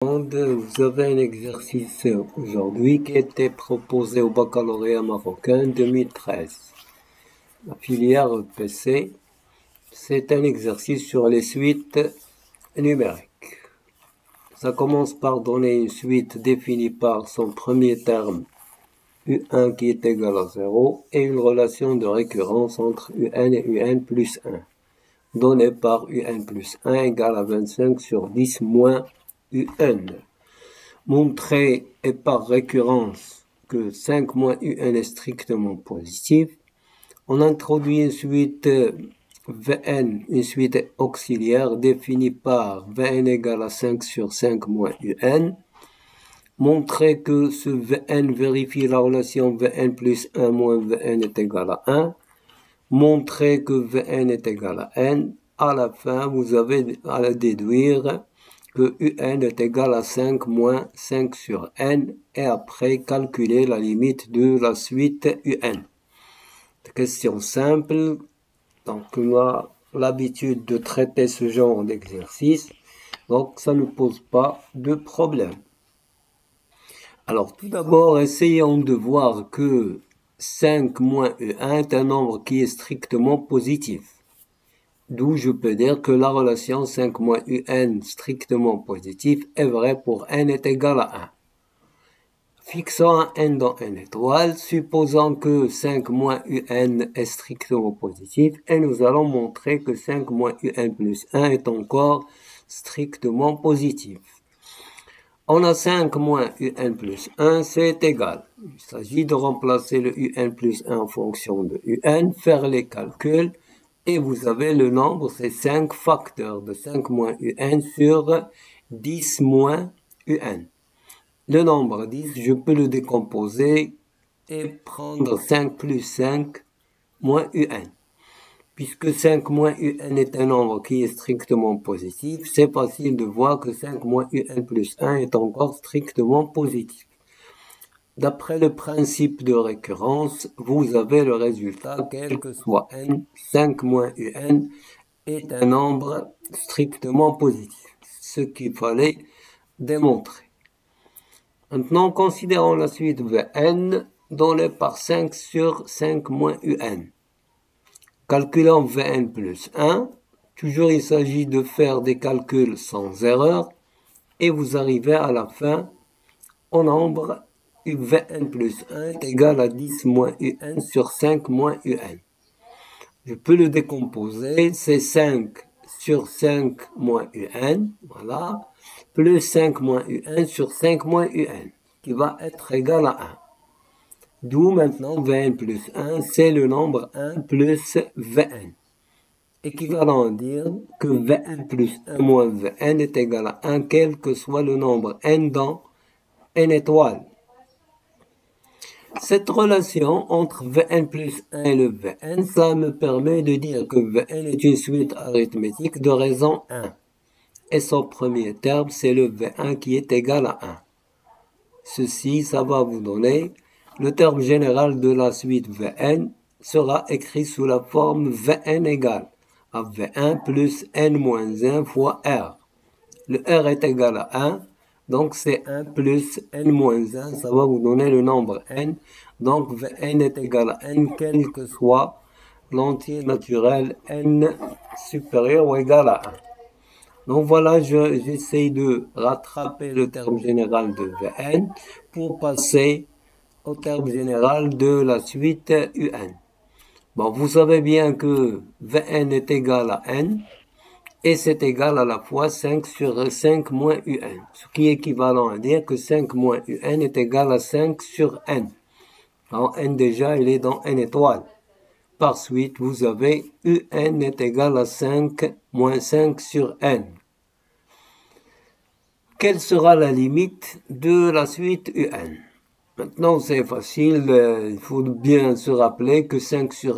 Vous avez un exercice aujourd'hui qui était proposé au baccalauréat marocain 2013. La filière PC, c'est un exercice sur les suites numériques. Ça commence par donner une suite définie par son premier terme U1 qui est égal à 0 et une relation de récurrence entre UN et UN plus 1, donnée par UN plus 1 égale à 25 sur 10 moins UN. Montrer et par récurrence que 5 moins UN est strictement positif. On introduit une suite Vn, une suite auxiliaire définie par Vn égale à 5 sur 5 moins UN. Montrer que ce Vn vérifie la relation Vn plus 1 moins Vn est égal à 1. Montrer que Vn est égal à n. À la fin, vous avez à déduire que UN est égal à 5 moins 5 sur n et après calculer la limite de la suite UN. Question simple, donc on a l'habitude de traiter ce genre d'exercice, donc ça ne pose pas de problème. Alors tout d'abord, essayons de voir que 5 moins UN est un nombre qui est strictement positif. D'où je peux dire que la relation 5 moins UN strictement positif est vraie pour n est égal à 1. Fixons un n dans n étoile, supposons que 5 moins UN est strictement positif, et nous allons montrer que 5 moins UN plus 1 est encore strictement positif. On a 5 moins UN plus 1, c'est égal. Il s'agit de remplacer le UN plus 1 en fonction de UN, faire les calculs, et vous avez le nombre, c'est 5 facteurs de 5 moins UN sur 10 moins UN. Le nombre 10, je peux le décomposer et prendre 5 plus 5 moins UN. Puisque 5 moins UN est un nombre qui est strictement positif, c'est facile de voir que 5 moins UN plus 1 est encore strictement positif. D'après le principe de récurrence, vous avez le résultat, quel que soit n, 5 moins UN est un nombre strictement positif. Ce qu'il fallait démontrer. Maintenant, considérons la suite Vn donnée par 5 sur 5 moins UN. Calculons Vn plus 1. Toujours, il s'agit de faire des calculs sans erreur. Et vous arrivez à la fin au nombre Vn plus 1 est égal à 10 moins UN sur 5 moins UN. Je peux le décomposer, c'est 5 sur 5 moins UN, voilà, plus 5 moins UN sur 5 moins UN, qui va être égal à 1. D'où maintenant Vn plus 1, c'est le nombre 1 plus Vn. Équivalent à dire que Vn plus 1 moins Vn est égal à 1, quel que soit le nombre n dans n étoile. Cette relation entre Vn plus 1 et le Vn, ça me permet de dire que Vn est une suite arithmétique de raison 1. Et son premier terme, c'est le V1 qui est égal à 1. Ceci, ça va vous donner le terme général de la suite Vn sera écrit sous la forme Vn égale à V1 plus n moins 1 fois R. Le R est égal à 1. Donc, c'est 1 plus n moins 1, ça va vous donner le nombre n. Donc, Vn est égal à n, quel que soit l'entier naturel n supérieur ou égal à 1. Donc, voilà, j'essaie de rattraper le terme général de Vn pour passer au terme général de la suite Un. Bon, vous savez bien que Vn est égal à n. Et c'est égal à la fois 5 sur 5 moins UN, ce qui est équivalent à dire que 5 moins UN est égal à 5 sur n. Alors n déjà, il est dans n étoile. Par suite, vous avez UN est égal à 5 moins 5 sur n. Quelle sera la limite de la suite UN? Maintenant, c'est facile, il faut bien se rappeler que 5 sur